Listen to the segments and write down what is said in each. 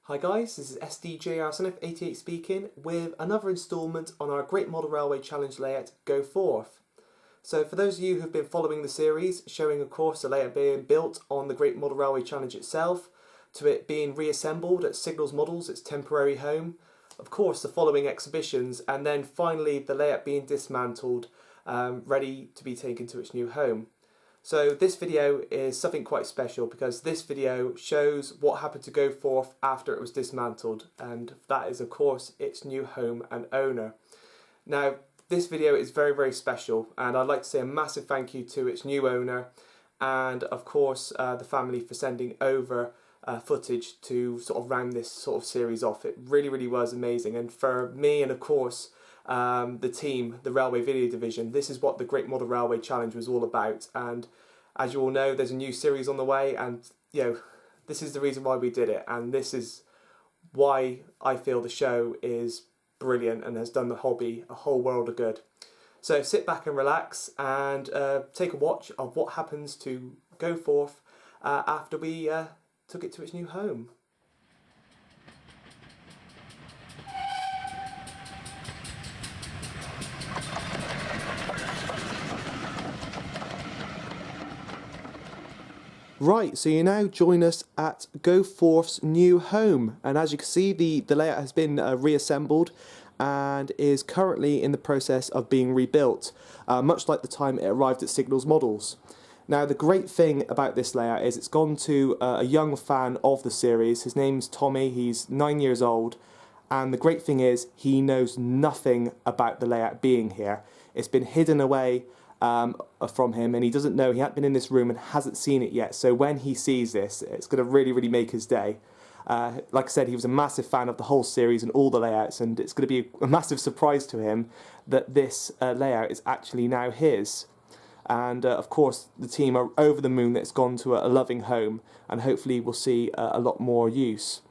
Hi guys, this is SDJRSNF88 speaking with another instalment on our Great Model Railway Challenge layout, Go Forth. So for those of you who've been following the series, showing of course the layout being built on the Great Model Railway Challenge itself, to it being reassembled at Signals Models, its temporary home, of course the following exhibitions, and then finally the layout being dismantled, ready to be taken to its new home. So this video is something quite special because this video shows what happened to Go Forth after it was dismantled, and that is of course its new home and owner. Now this video is very special, and I'd like to say a massive thank you to its new owner and of course the family for sending over footage to sort of round this sort of series off. It really was amazing, and for me and of course the team, the Railway Video Division, this is what the Great Model Railway Challenge was all about. And as you all know, there's a new series on the way, and you know, this is the reason why we did it, and this is why I feel the show is brilliant and has done the hobby a whole world of good. So sit back and relax and take a watch of what happens to Go Forth after we took it to its new home. Right, so you now join us at Go Forth's new home, and as you can see the layout has been reassembled and is currently in the process of being rebuilt, much like the time it arrived at Signals Models. Now the great thing about this layout is it's gone to a young fan of the series. His name's Tommy, he's 9 years old, and the great thing is he knows nothing about the layout being here. It's been hidden away from him, and he doesn't know, he hadn't been in this room and hasn't seen it yet, so when he sees this it's going to really make his day. Like I said, he was a massive fan of the whole series and all the layouts, and it's going to be a massive surprise to him that this layout is actually now his. And of course the team are over the moon that it's gone to a loving home, and hopefully we'll see a lot more use.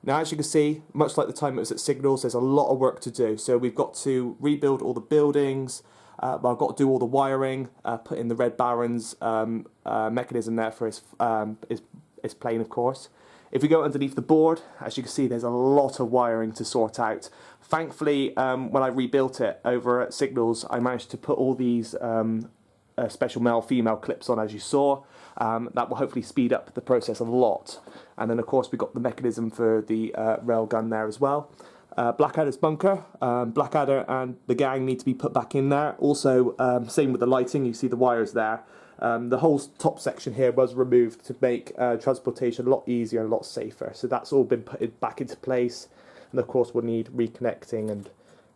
Now as you can see, much like the time it was at Signals, there's a lot of work to do. So we've got to rebuild all the buildings, I've got to do all the wiring, put in the Red Baron's mechanism there for his plane, of course. If we go underneath the board, as you can see, there's a lot of wiring to sort out. Thankfully, when I rebuilt it over at Signals, I managed to put all these special male-female clips on, as you saw. That will hopefully speed up the process a lot. And then, of course, we've got the mechanism for the rail gun there as well. Blackadder's bunker, Blackadder and the gang need to be put back in there. Also, same with the lighting, you see the wires there. The whole top section here was removed to make transportation a lot easier and a lot safer. So that's all been put back into place. And of course we'll need reconnecting and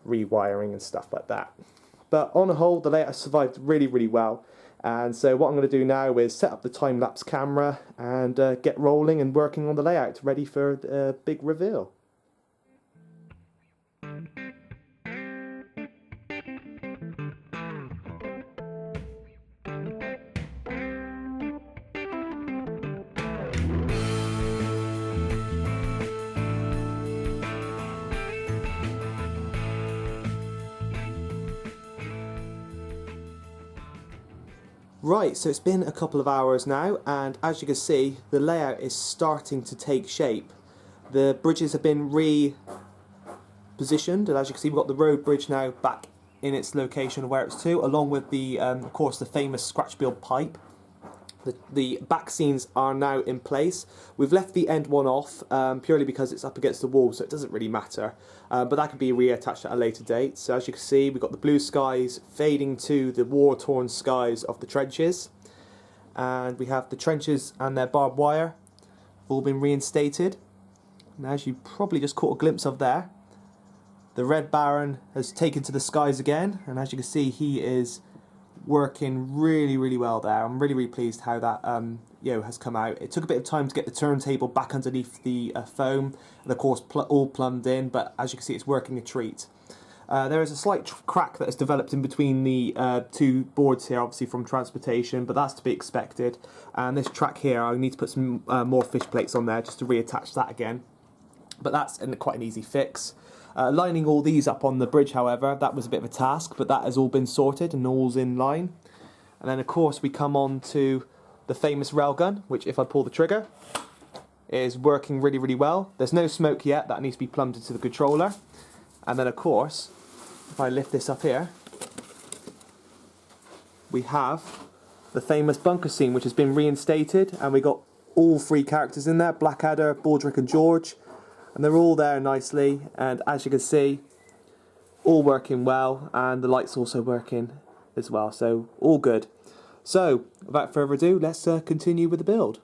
rewiring and stuff like that. But on the whole, the layout has survived really well. And so what I'm going to do now is set up the time-lapse camera and get rolling and working on the layout, ready for the big reveal. Right, so it's been a couple of hours now, and as you can see, the layout is starting to take shape. The bridges have been repositioned, and as you can see, we've got the road bridge now back in its location where it's to, along with the, of course, the famous scratch build pipe. The back scenes are now in place. We've left the end one off purely because it's up against the wall, so it doesn't really matter. But that can be reattached at a later date. So as you can see, we've got the blue skies fading to the war-torn skies of the trenches. And we have the trenches and their barbed wire have all been reinstated. And as you probably just caught a glimpse of there, the Red Baron has taken to the skies again. And as you can see, he is working really well there. I'm really pleased how that has come out. It took a bit of time to get the turntable back underneath the foam, and of course all plumbed in, but as you can see it's working a treat. There is a slight crack that has developed in between the two boards here, obviously from transportation, but that's to be expected. And this track here, I need to put some more fish plates on there just to reattach that again, but that's quite an easy fix. Lining all these up on the bridge, however, that was a bit of a task, but that has all been sorted and all's in line. And then of course we come on to the famous railgun, which if I pull the trigger, is working really, really well. There's no smoke yet, that needs to be plumbed into the controller. And then of course, if I lift this up here, we have the famous bunker scene, which has been reinstated, and we got all 3 characters in there, Blackadder, Baldric and George, and they're all there nicely, and as you can see, all working well, and the light's also working as well, so all good. So, without further ado, let's continue with the build.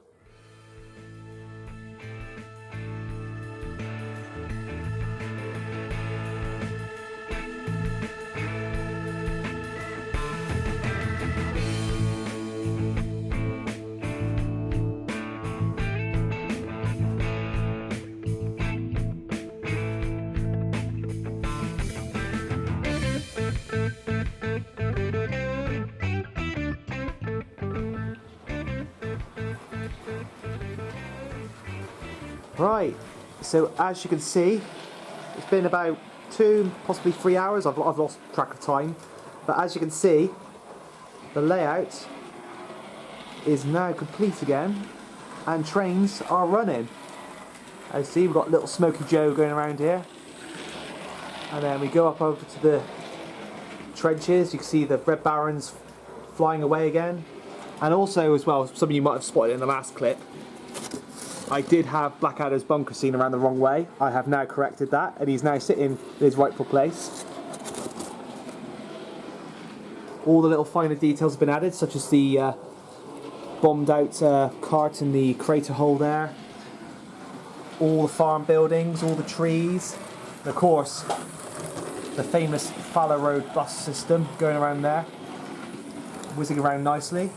Right, so as you can see, it's been about 2, possibly 3 hours, I've lost track of time, but as you can see, the layout is now complete again, and trains are running. As you see, we've got little Smoky Joe going around here, and then we go up over to the trenches. You can see the Red Barons flying away again, and also as well, some of you might have spotted in the last clip, I did have Blackadder's bunker scene around the wrong way. I have now corrected that, and he's now sitting in his rightful place. All the little finer details have been added, such as the bombed out cart in the crater hole there, all the farm buildings, all the trees, and of course the famous Fallow Road bus system going around there, whizzing around nicely.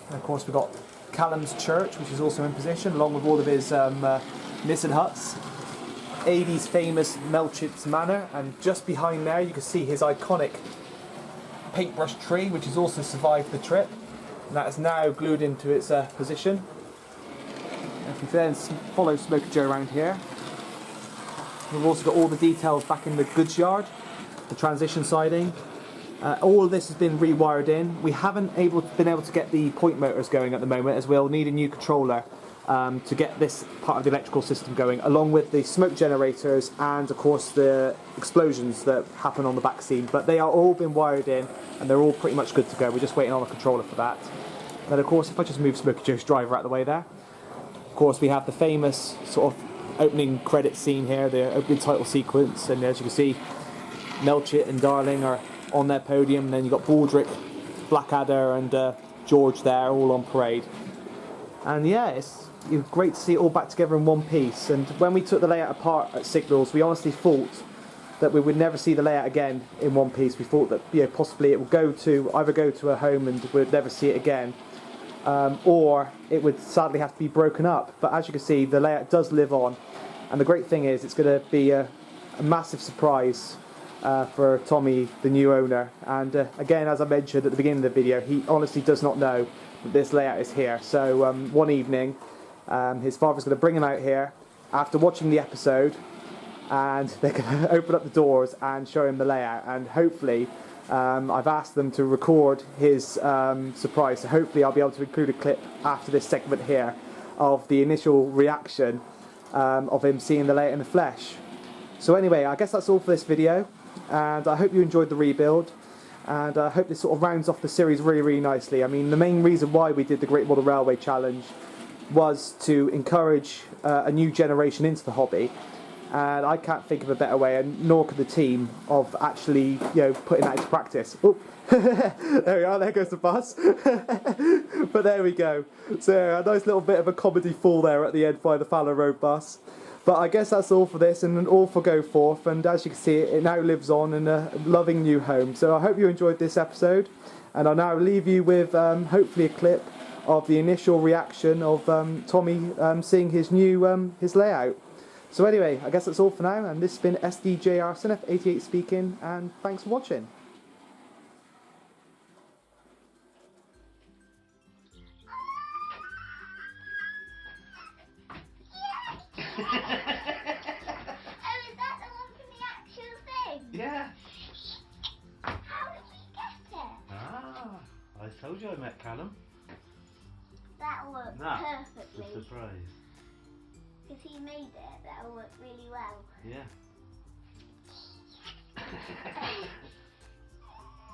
And of course we've got Callum's church, which is also in position, along with all of his Nissen huts. Adie's famous Melchit's Manor, and just behind there you can see his iconic paintbrush tree, which has also survived the trip, and that is now glued into its position. If you then follow Smoky Joe around here, we've also got all the details back in the goods yard, the transition siding. All of this has been rewired in. We haven't been able to get the point motors going at the moment, as we'll need a new controller to get this part of the electrical system going, along with the smoke generators and of course the explosions that happen on the back scene. But they are all been wired in and they're all pretty much good to go. We're just waiting on a controller for that. Then of course, if I just move Smoky Joe's driver out of the way there, of course we have the famous sort of opening credit scene here, the opening title sequence, and as you can see, Melchit and Darling are on their podium, and then you've got Baldric, Blackadder and George there, all on parade. And yeah, it's great to see it all back together in one piece. And when we took the layout apart at Signals, we honestly thought that we would never see the layout again in one piece. We thought that possibly it would either go to a home and we'd never see it again, or it would sadly have to be broken up. But as you can see, the layout does live on, and the great thing is it's going to be a massive surprise for Tommy, the new owner. And again, as I mentioned at the beginning of the video, he honestly does not know that this layout is here. So one evening, his father's going to bring him out here after watching the episode, and they're going to open up the doors and show him the layout. And hopefully, I've asked them to record his surprise, so hopefully I'll be able to include a clip after this segment here of the initial reaction of him seeing the layout in the flesh. So anyway, I guess that's all for this video, and I hope you enjoyed the rebuild, and I hope this sort of rounds off the series really, really nicely. I mean, the main reason why we did the Great Model Railway Challenge was to encourage a new generation into the hobby, and I can't think of a better way, and nor could the team, of actually putting that into practice. Oh, there we are, there goes the bus. But there we go. So a nice little bit of a comedy fall there at the end by the Fallow Road bus. But I guess that's all for this, and all for Go Forth, and as you can see, it now lives on in a loving new home. So I hope you enjoyed this episode, and I'll now leave you with hopefully a clip of the initial reaction of Tommy seeing his new his layout. So anyway, I guess that's all for now, and this has been SDJRSNF88 speaking, and thanks for watching. Oh, is that the one from the actual thing? Yeah. How did we get it? Ah, I told you I met Callum. That worked Nah, perfectly. it's a surprise. Because he made it, that'll work really well. Yeah.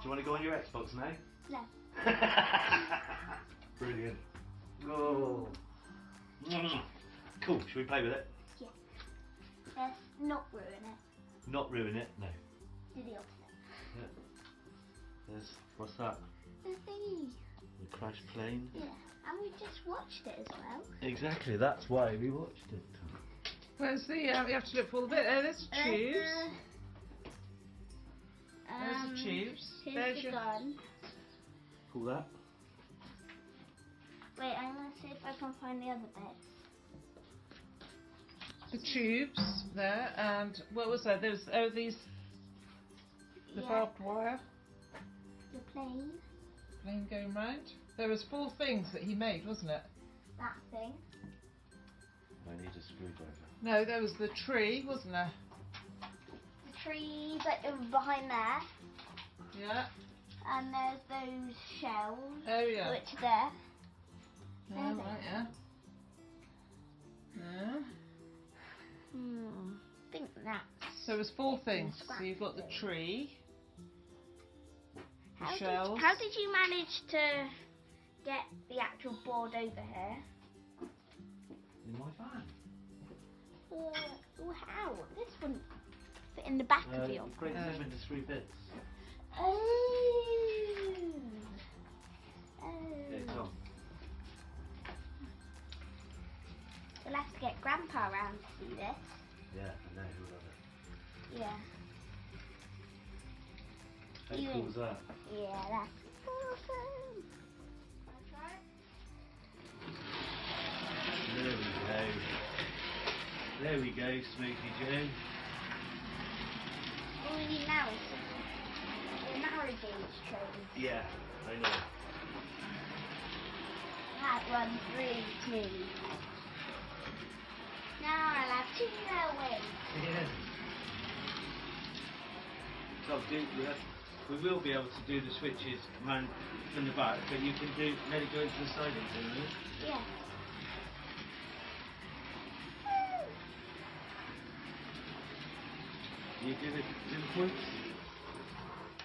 Do you want to go on your Xbox now? No. Brilliant. Oh. Cool. Should we play with it? Yeah. Let's not ruin it. Not ruin it? No. Do the opposite. Yeah. What's that? The thingy. The crash plane? Yeah. And we just watched it as well. Exactly, that's why we watched it. Where's the, you have to look for all the bit. Oh, there's the tubes. There's the tubes. Here's There's the your... gun. Pull that. Wait, I'm going to see if I can find the other bits. The tubes there, and what was that? There was, oh, these, the Yeah. barbed wire, The plane. plane going round. There was 4 things that he made, wasn't it? That thing. I need a screwdriver. No, there was the tree, wasn't there? The tree behind there. Yeah. And there's those shells. Oh yeah. Which are there. Oh, right, yeah. Yeah. I think that's... So there was 4 things. Scrap So you've got the thing. tree, the How shells. how did you manage to get the actual board over here? In my van. How? This wouldn't fit in the back of your Break them into 3 bits. Oh. Yeah, come. We'll have to get Grandpa around to see this. Yeah, I know, who love it. Yeah. How You cool in? is that? Yeah, that's awesome. Wanna try it? There we go. There we go, Smokey Joe. All we need now is the narrow gauge train. Yeah, I know. That runs really smooth. Now I'll have 2 railways. Yeah. So we will be able to do the switches around from the back, but you can let it go into the siding, can you? Yeah. You do the points?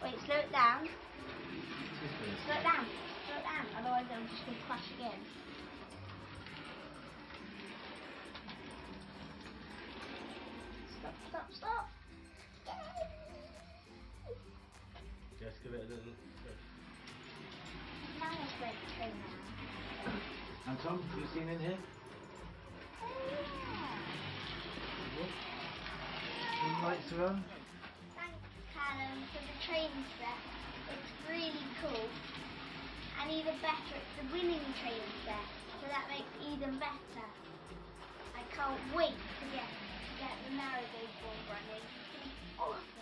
Wait, slow it down. Sisters. Slow it down. Slow it down. Otherwise I'm just going to crash again. Stop, stop, stop. Just give it a little. Now I'm going to train now. And Tom, have you seen in here? Oh, yeah. Any lights around? Thanks, Callum, for the train set. It's really cool. And even better, it's the winning train set. So that makes it even better. I can't wait to get the narrow gauge board running. It's gonna be awesome.